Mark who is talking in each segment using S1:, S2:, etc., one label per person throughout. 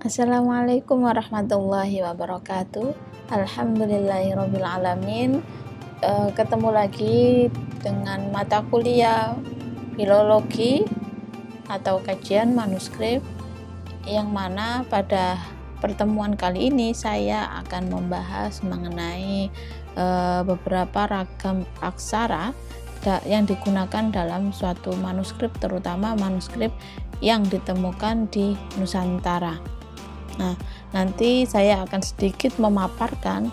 S1: Assalamualaikum warahmatullahi wabarakatuh. Alhamdulillahirrabbilalamin. Ketemu lagi dengan mata kuliah filologi atau kajian manuskrip, yang mana pada pertemuan kali ini saya akan membahas mengenai beberapa ragam aksara yang digunakan dalam suatu manuskrip, terutama manuskrip yang ditemukan di Nusantara. Nah, nanti saya akan sedikit memaparkan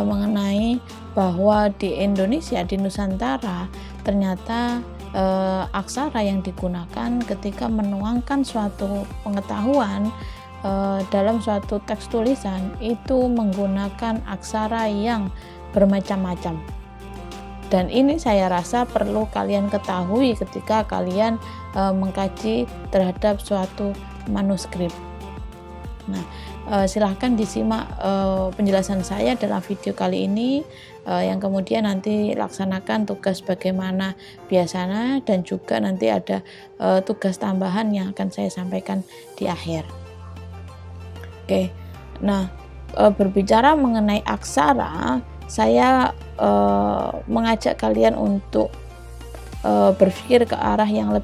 S1: mengenai bahwa di Indonesia, di Nusantara, ternyata aksara yang digunakan ketika menuangkan suatu pengetahuan dalam suatu teks tulisan itu menggunakan aksara yang bermacam-macam. Dan ini saya rasa perlu kalian ketahui ketika kalian mengkaji terhadap suatu manuskrip. Nah, silahkan disimak penjelasan saya dalam video kali ini, yang kemudian nanti laksanakan tugas bagaimana biasanya, dan juga nanti ada tugas tambahan yang akan saya sampaikan di akhir. Oke, nah berbicara mengenai aksara, saya mengajak kalian untuk berpikir ke arah yang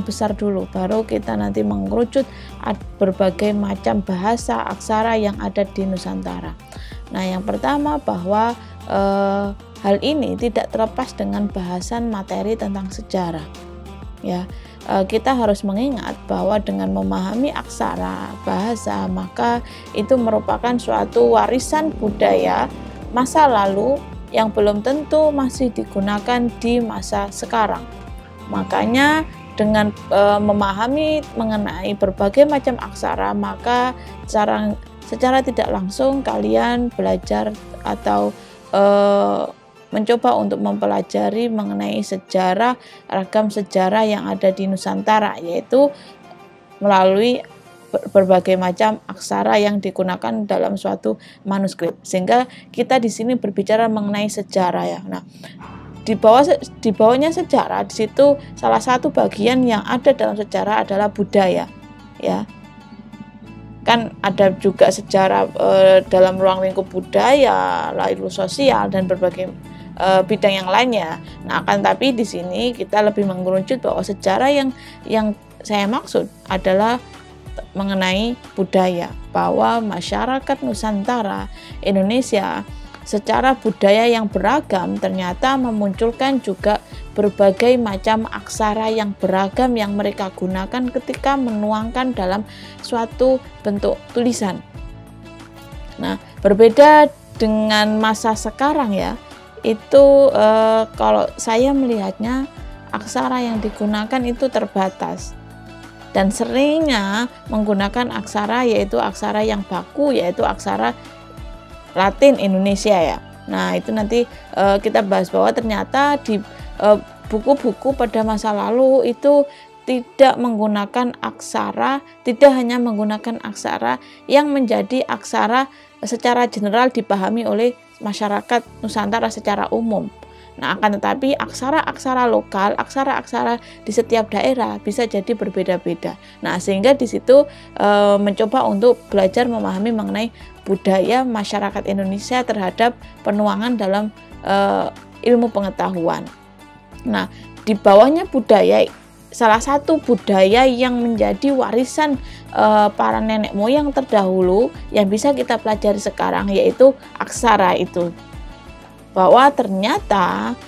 S1: besar dulu, baru kita nanti mengerucut berbagai macam bahasa aksara yang ada di Nusantara. Nah, yang pertama bahwa hal ini tidak terlepas dengan bahasan materi tentang sejarah. Ya, kita harus mengingat bahwa dengan memahami aksara bahasa, maka itu merupakan suatu warisan budaya masa lalu yang belum tentu masih digunakan di masa sekarang. Makanya dengan memahami mengenai berbagai macam aksara, maka secara tidak langsung kalian belajar atau mencoba untuk mempelajari mengenai sejarah, ragam sejarah yang ada di Nusantara, yaitu melalui berbagai macam aksara yang digunakan dalam suatu manuskrip. Sehingga kita di sini berbicara mengenai sejarah, ya. Nah, di bawahnya sejarah, di situ salah satu bagian yang ada dalam sejarah adalah budaya, ya. Kan ada juga sejarah dalam ruang lingkup budaya, lalu sosial, dan berbagai bidang yang lainnya. Nah, akan tapi di sini kita lebih mengerucut bahwa sejarah yang saya maksud adalah mengenai budaya, bahwa masyarakat Nusantara Indonesia secara budaya yang beragam ternyata memunculkan juga berbagai macam aksara yang beragam yang mereka gunakan ketika menuangkan dalam suatu bentuk tulisan. Nah, berbeda dengan masa sekarang, ya, itu kalau saya melihatnya aksara yang digunakan itu terbatas, dan seringnya menggunakan aksara yaitu aksara yang baku, yaitu aksara Latin Indonesia, ya. Nah, itu nanti kita bahas bahwa ternyata di buku-buku pada masa lalu itu tidak menggunakan aksara, tidak hanya menggunakan aksara yang menjadi aksara secara general dipahami oleh masyarakat Nusantara secara umum. Nah, akan tetapi aksara-aksara lokal, aksara-aksara di setiap daerah bisa jadi berbeda-beda. Nah, sehingga di situ mencoba untuk belajar memahami mengenai budaya masyarakat Indonesia terhadap penuangan dalam ilmu pengetahuan. Nah, di bawahnya budaya, salah satu budaya yang menjadi warisan para nenek moyang terdahulu yang bisa kita pelajari sekarang yaitu aksara itu. Bahwa ternyata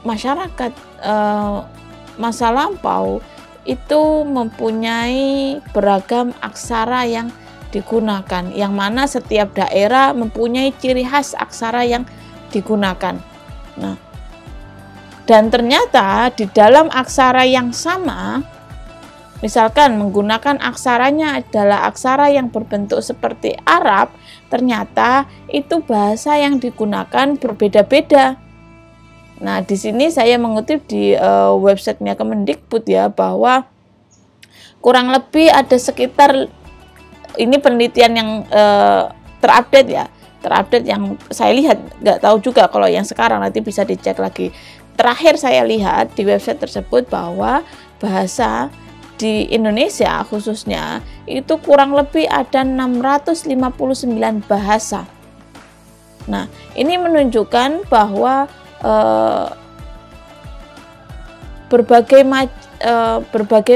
S1: masyarakat masa lampau itu mempunyai beragam aksara yang digunakan, yang mana setiap daerah mempunyai ciri khas aksara yang digunakan. Nah, dan ternyata di dalam aksara yang sama, misalkan menggunakan aksaranya adalah aksara yang berbentuk seperti Arab, ternyata itu bahasa yang digunakan berbeda-beda. Nah, di sini saya mengutip di websitenya Kemendikbud, ya, bahwa kurang lebih ada sekitar, ini penelitian yang terupdate, ya, terupdate yang saya lihat, nggak tahu juga kalau yang sekarang, nanti bisa dicek lagi. Terakhir saya lihat di website tersebut bahwa bahasa di Indonesia khususnya itu kurang lebih ada 659 bahasa. Nah, ini menunjukkan bahwa berbagai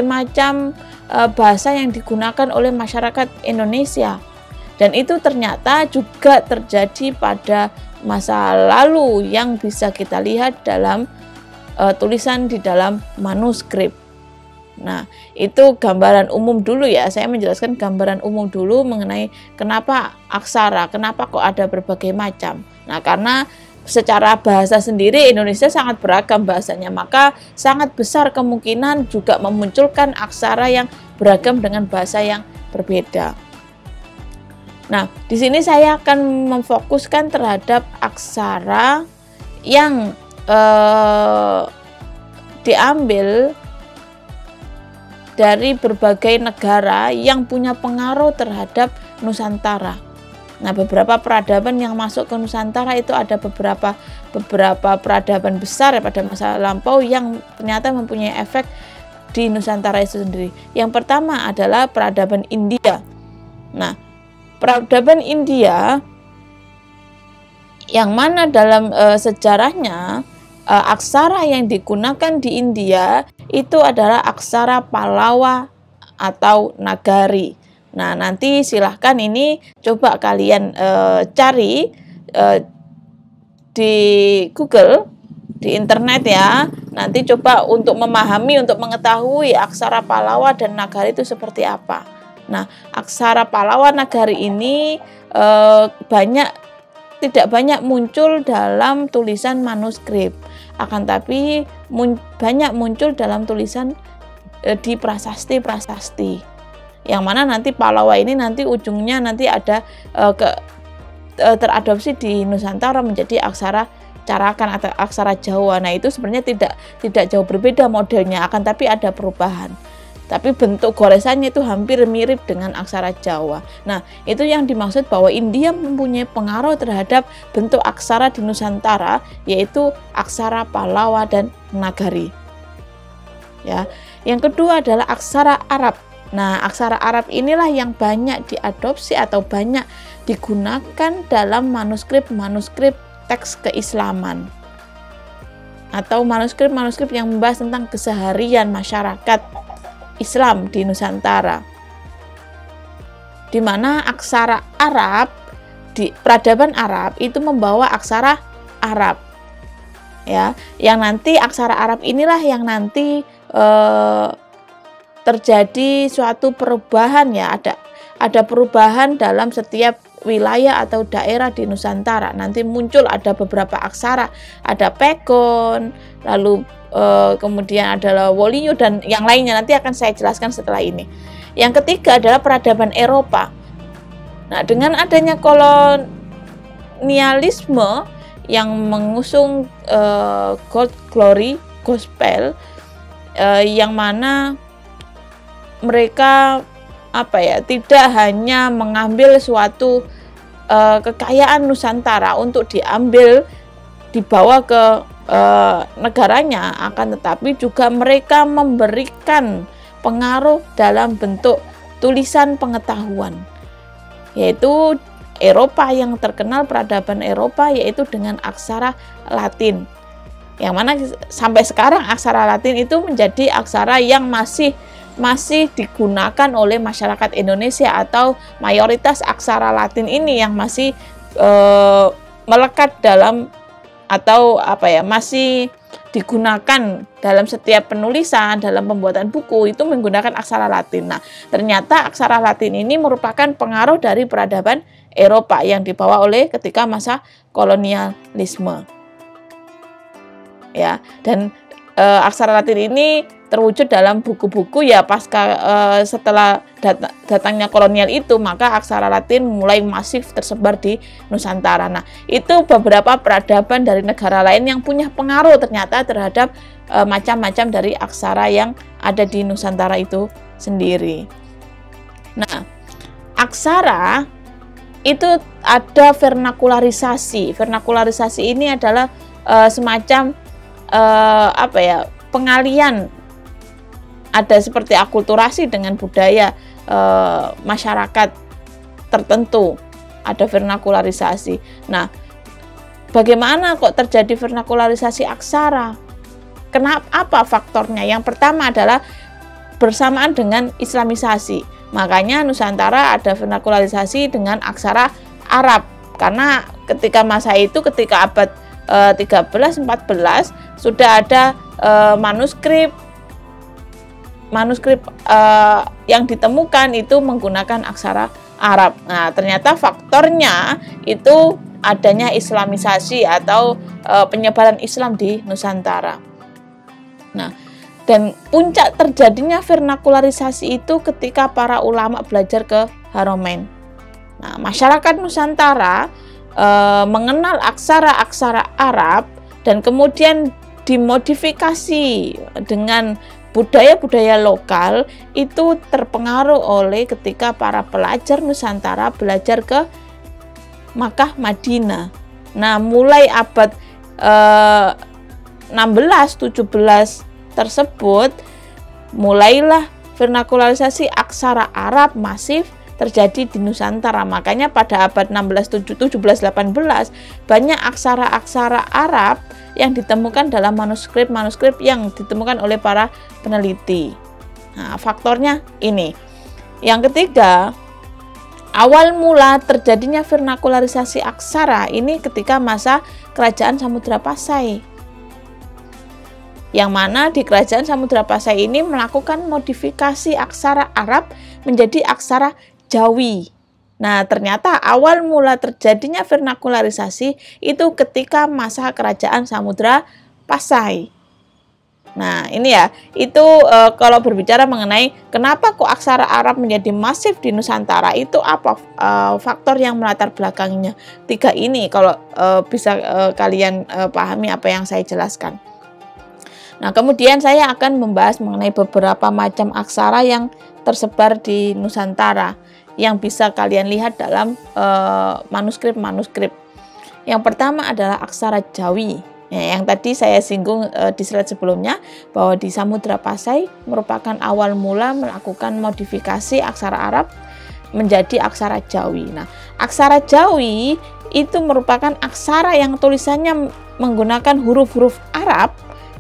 S1: macam bahasa yang digunakan oleh masyarakat Indonesia, dan itu ternyata juga terjadi pada masa lalu yang bisa kita lihat dalam tulisan di dalam manuskrip. Nah, itu gambaran umum dulu ya. Saya menjelaskan gambaran umum dulu mengenai kenapa aksara, kenapa kok ada berbagai macam. Nah, karena secara bahasa sendiri Indonesia sangat beragam bahasanya, maka sangat besar kemungkinan juga memunculkan aksara yang beragam dengan bahasa yang berbeda. Nah, di sini saya akan memfokuskan terhadap aksara yang diambil dari berbagai negara yang punya pengaruh terhadap Nusantara. Nah, beberapa peradaban yang masuk ke Nusantara itu ada beberapa peradaban besar pada masa lampau yang ternyata mempunyai efek di Nusantara itu sendiri. Yang pertama adalah peradaban India. Nah, peradaban India yang mana dalam sejarahnya aksara yang digunakan di India itu adalah aksara Pallava atau Nagari. Nah, nanti silahkan ini coba kalian cari di Google, di internet ya. Nanti coba untuk memahami, untuk mengetahui aksara Pallava dan Nagari itu seperti apa. Nah, aksara Pallava Nagari ini tidak banyak muncul dalam tulisan manuskrip, akan tapi banyak muncul dalam tulisan di prasasti, yang mana nanti Pallava ini nanti ujungnya nanti ada teradopsi di Nusantara menjadi aksara Carakan atau aksara Jawa. Nah, itu sebenarnya tidak jauh berbeda modelnya, akan tapi ada perubahan. Tapi bentuk goresannya itu hampir mirip dengan aksara Jawa. Nah, itu yang dimaksud bahwa India mempunyai pengaruh terhadap bentuk aksara di Nusantara, yaitu aksara Pallava dan Nagari. Ya, yang kedua adalah aksara Arab. Nah, aksara Arab inilah yang banyak diadopsi atau banyak digunakan dalam manuskrip-manuskrip teks keislaman atau manuskrip-manuskrip yang membahas tentang keseharian masyarakat Islam di Nusantara, di mana aksara Arab di peradaban Arab itu membawa aksara Arab, ya, yang nanti aksara Arab inilah yang nanti terjadi suatu perubahan ya, ada perubahan dalam setiap wilayah atau daerah di Nusantara. Nanti muncul ada beberapa aksara, ada Pekon, lalu kemudian adalah Wolio dan yang lainnya, nanti akan saya jelaskan setelah ini. Yang ketiga adalah peradaban Eropa. Nah, dengan adanya kolonialisme yang mengusung Gold Glory Gospel, yang mana mereka tidak hanya mengambil suatu kekayaan Nusantara untuk dibawa ke negaranya, akan tetapi juga mereka memberikan pengaruh dalam bentuk tulisan pengetahuan, yaitu Eropa yang terkenal, peradaban Eropa, yaitu dengan aksara Latin, yang mana sampai sekarang aksara Latin itu menjadi aksara yang masih digunakan oleh masyarakat Indonesia, atau mayoritas aksara Latin ini yang masih melekat dalam atau masih digunakan dalam setiap penulisan, dalam pembuatan buku itu menggunakan aksara Latin. Nah, ternyata aksara Latin ini merupakan pengaruh dari peradaban Eropa yang dibawa oleh ketika masa kolonialisme. Ya, dan aksara Latin ini terwujud dalam buku-buku ya pasca setelah datangnya kolonial itu, maka aksara Latin mulai masif tersebar di Nusantara. Nah, itu beberapa peradaban dari negara lain yang punya pengaruh ternyata terhadap macam-macam dari aksara yang ada di Nusantara itu sendiri. Nah, aksara itu ada vernakularisasi. Vernakularisasi ini adalah semacam pengalian ada seperti akulturasi dengan budaya masyarakat tertentu, ada vernakularisasi. Nah, bagaimana kok terjadi vernakularisasi aksara? Kenapa? Apa faktornya? Yang pertama adalah bersamaan dengan Islamisasi. Makanya Nusantara ada vernakularisasi dengan aksara Arab. Karena ketika masa itu, ketika abad 13-14 sudah ada manuskrip yang ditemukan itu menggunakan aksara Arab. Nah, ternyata faktornya itu adanya Islamisasi atau penyebaran Islam di Nusantara. Nah, dan puncak terjadinya vernakularisasi itu ketika para ulama belajar ke Haromain. Nah, masyarakat Nusantara mengenal aksara-aksara Arab dan kemudian dimodifikasi dengan budaya-budaya lokal, itu terpengaruh oleh ketika para pelajar Nusantara belajar ke Makkah, Madinah. Nah, mulai abad 16-17 tersebut mulailah vernakularisasi aksara Arab masif terjadi di Nusantara. Makanya pada abad 16-17-18 banyak aksara-aksara Arab yang ditemukan dalam manuskrip-manuskrip yang ditemukan oleh para peneliti. Nah, faktornya ini. Yang ketiga, awal mula terjadinya vernakularisasi aksara ini ketika masa Kerajaan Samudra Pasai. Yang mana di Kerajaan Samudra Pasai ini melakukan modifikasi aksara Arab menjadi aksara Jawi. Nah, ternyata awal mula terjadinya vernakularisasi itu ketika masa Kerajaan Samudra Pasai. Nah, ini ya, itu kalau berbicara mengenai kenapa kok aksara Arab menjadi masif di Nusantara, itu apa faktor yang melatar belakangnya. 3 ini kalau bisa kalian pahami apa yang saya jelaskan. Nah, kemudian saya akan membahas mengenai beberapa macam aksara yang tersebar di Nusantara yang bisa kalian lihat dalam manuskrip-manuskrip. Yang pertama adalah aksara Jawi. Ya, yang tadi saya singgung di slide sebelumnya bahwa di Samudra Pasai merupakan awal mula melakukan modifikasi aksara Arab menjadi aksara Jawi. Nah, aksara Jawi itu merupakan aksara yang tulisannya menggunakan huruf-huruf Arab.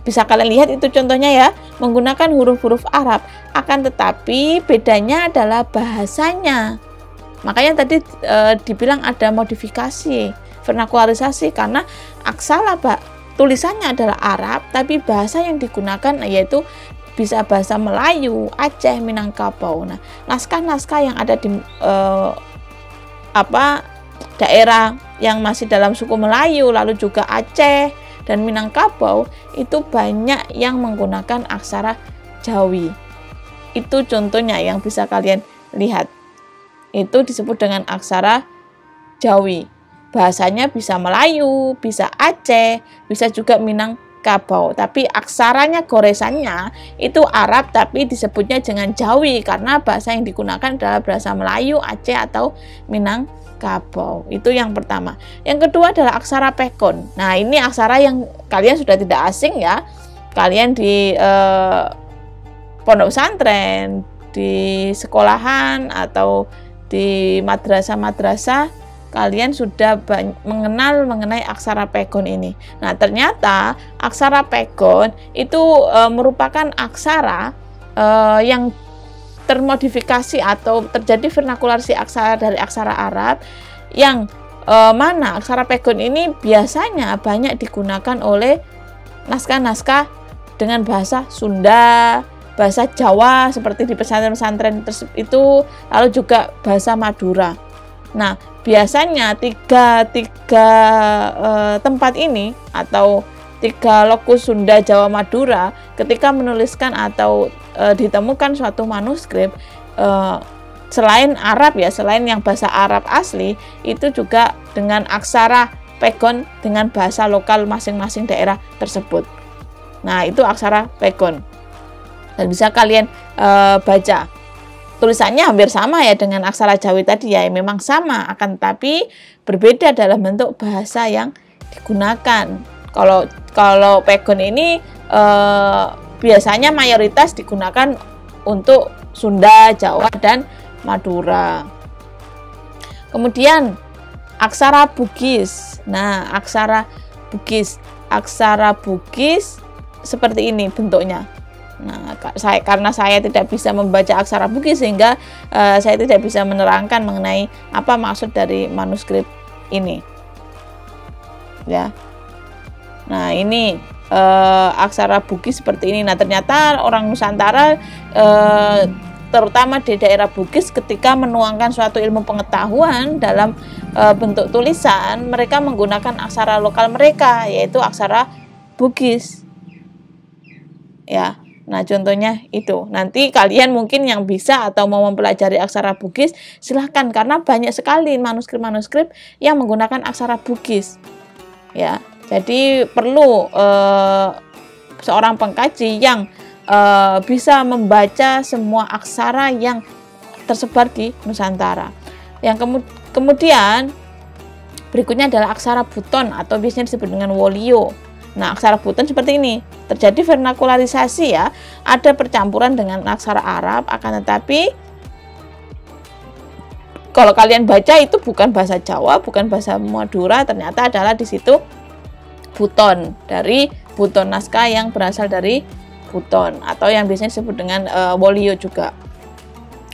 S1: Bisa kalian lihat itu contohnya ya, menggunakan huruf-huruf Arab. Akan tetapi bedanya adalah bahasanya. Makanya tadi dibilang ada modifikasi, vernakularisasi, karena aksara tulisannya adalah Arab, tapi bahasa yang digunakan yaitu bisa bahasa Melayu, Aceh, Minangkabau. Nah, naskah-naskah yang ada di daerah yang masih dalam suku Melayu, lalu juga Aceh dan Minangkabau itu banyak yang menggunakan aksara Jawi. Itu contohnya yang bisa kalian lihat. Itu disebut dengan aksara Jawi. Bahasanya bisa Melayu, bisa Aceh, bisa juga Minangkabau. Tapi aksaranya, goresannya itu Arab, tapi disebutnya dengan Jawi karena bahasa yang digunakan adalah bahasa Melayu, Aceh atau Minangkabau. Itu yang pertama. Yang kedua adalah aksara Pekon. Nah, ini aksara yang kalian sudah tidak asing ya. Kalian di pondok pesantren, di sekolahan atau di madrasah-madrasah, kalian sudah mengenal mengenai aksara Pekon ini. Nah, ternyata aksara Pekon itu merupakan aksara yang termodifikasi atau terjadi vernakularisasi aksara dari aksara Arab, yang mana aksara Pekon ini biasanya banyak digunakan oleh naskah-naskah dengan bahasa Sunda, bahasa Jawa seperti di pesantren-pesantren itu, lalu juga bahasa Madura. Nah, biasanya tiga tempat ini atau 3 lokus Sunda, Jawa, Madura ketika menuliskan atau ditemukan suatu manuskrip, selain Arab ya, selain yang bahasa Arab asli, itu juga dengan aksara Pekon dengan bahasa lokal masing-masing daerah tersebut. Nah, itu aksara Pekon. Dan bisa kalian baca. Tulisannya hampir sama ya dengan aksara Jawi tadi ya, memang sama, akan tetapi berbeda dalam bentuk bahasa yang digunakan. Kalau Pekon ini biasanya mayoritas digunakan untuk Sunda, Jawa, dan Madura. Kemudian aksara Bugis. Nah, aksara Bugis seperti ini bentuknya. Nah, karena saya tidak bisa membaca aksara Bugis, sehingga saya tidak bisa menerangkan mengenai apa maksud dari manuskrip ini. Ya. Nah, ini aksara Bugis seperti ini. Nah, ternyata orang Nusantara terutama di daerah Bugis ketika menuangkan suatu ilmu pengetahuan dalam bentuk tulisan, mereka menggunakan aksara lokal mereka, yaitu aksara Bugis. Ya. Nah, contohnya itu. Nanti kalian mungkin yang bisa atau mau mempelajari aksara Bugis, silahkan, karena banyak sekali manuskrip-manuskrip yang menggunakan aksara Bugis. Ya, jadi perlu seorang pengkaji yang bisa membaca semua aksara yang tersebar di Nusantara. Yang kemudian berikutnya adalah aksara Buton atau biasanya disebut dengan Wolio. Nah, aksara Buton seperti ini. Terjadi vernakularisasi ya, ada percampuran dengan aksara Arab, akan tetapi kalau kalian baca itu bukan bahasa Jawa, bukan bahasa Madura, ternyata adalah di situ Buton, dari Buton naskah yang berasal dari Buton atau yang biasanya disebut dengan Wolio juga.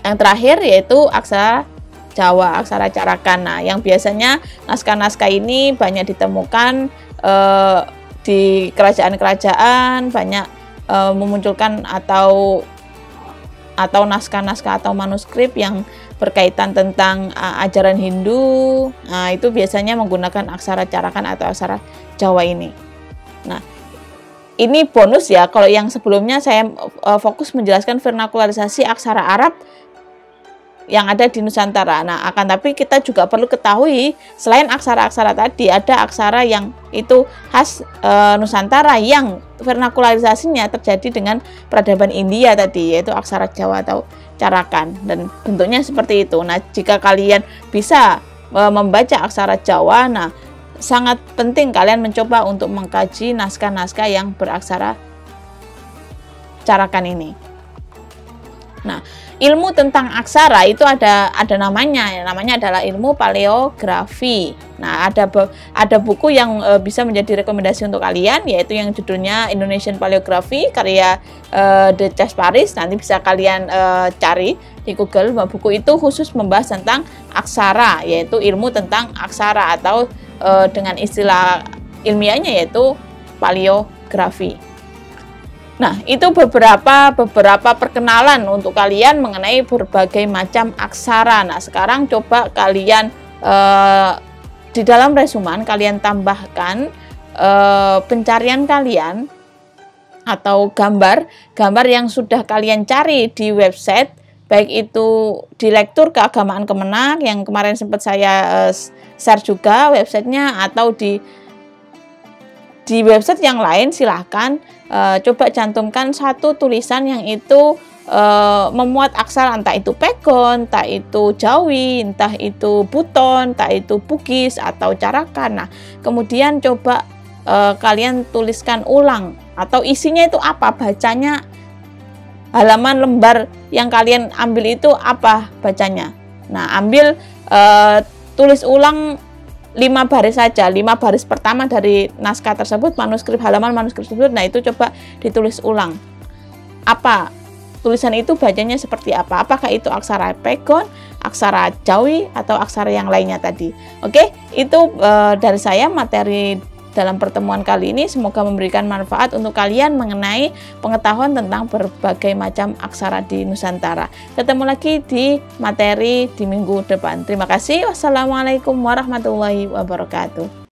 S1: Yang terakhir yaitu aksara Jawa, aksara Carakan. Nah, yang biasanya naskah-naskah ini banyak ditemukan di kerajaan-kerajaan, banyak memunculkan atau naskah-naskah atau manuskrip yang berkaitan tentang ajaran Hindu. Nah, itu biasanya menggunakan aksara Carakan atau aksara Jawa ini. Nah, ini bonus ya, kalau yang sebelumnya saya fokus menjelaskan vernakularisasi aksara Arab yang ada di Nusantara. Nah, tapi kita juga perlu ketahui, selain aksara-aksara tadi, ada aksara yang itu khas Nusantara yang vernakularisasinya terjadi dengan peradaban India tadi, yaitu aksara Jawa atau Carakan, dan bentuknya seperti itu. Nah, jika kalian bisa membaca aksara Jawa, nah sangat penting kalian mencoba untuk mengkaji naskah-naskah yang beraksara Carakan ini. Nah, ilmu tentang aksara itu ada namanya adalah ilmu paleografi. Nah, ada buku yang bisa menjadi rekomendasi untuk kalian, yaitu yang judulnya Indonesian Paleography karya De Casparis. Nanti bisa kalian cari di Google. Buku itu khusus membahas tentang aksara, yaitu ilmu tentang aksara atau dengan istilah ilmiahnya yaitu paleografi. Nah, itu beberapa perkenalan untuk kalian mengenai berbagai macam aksara. Nah, sekarang coba kalian di dalam resumen kalian tambahkan pencarian kalian atau gambar yang sudah kalian cari di website, baik itu di Lektur Keagamaan Kemenang yang kemarin sempat saya share juga websitenya, atau di website yang lain. Silahkan coba cantumkan satu tulisan yang itu memuat aksara, entah itu Pegon, entah itu Jawi, entah itu Buton, entah itu Bugis atau Carakan. Nah, kemudian coba kalian tuliskan ulang, atau isinya itu apa, bacanya halaman lembar yang kalian ambil itu apa bacanya. Nah, ambil tulis ulang 5 baris saja, 5 baris pertama dari naskah tersebut, halaman manuskrip tersebut. Nah, itu coba ditulis ulang. Apa tulisan itu bacanya seperti apa? Apakah itu aksara Pegon, aksara Jawi, atau aksara yang lainnya tadi? Oke, itu dari saya materi dalam pertemuan kali ini. Semoga memberikan manfaat untuk kalian mengenai pengetahuan tentang berbagai macam aksara di Nusantara. Ketemu lagi di materi di minggu depan. Terima kasih. Wassalamualaikum warahmatullahi wabarakatuh.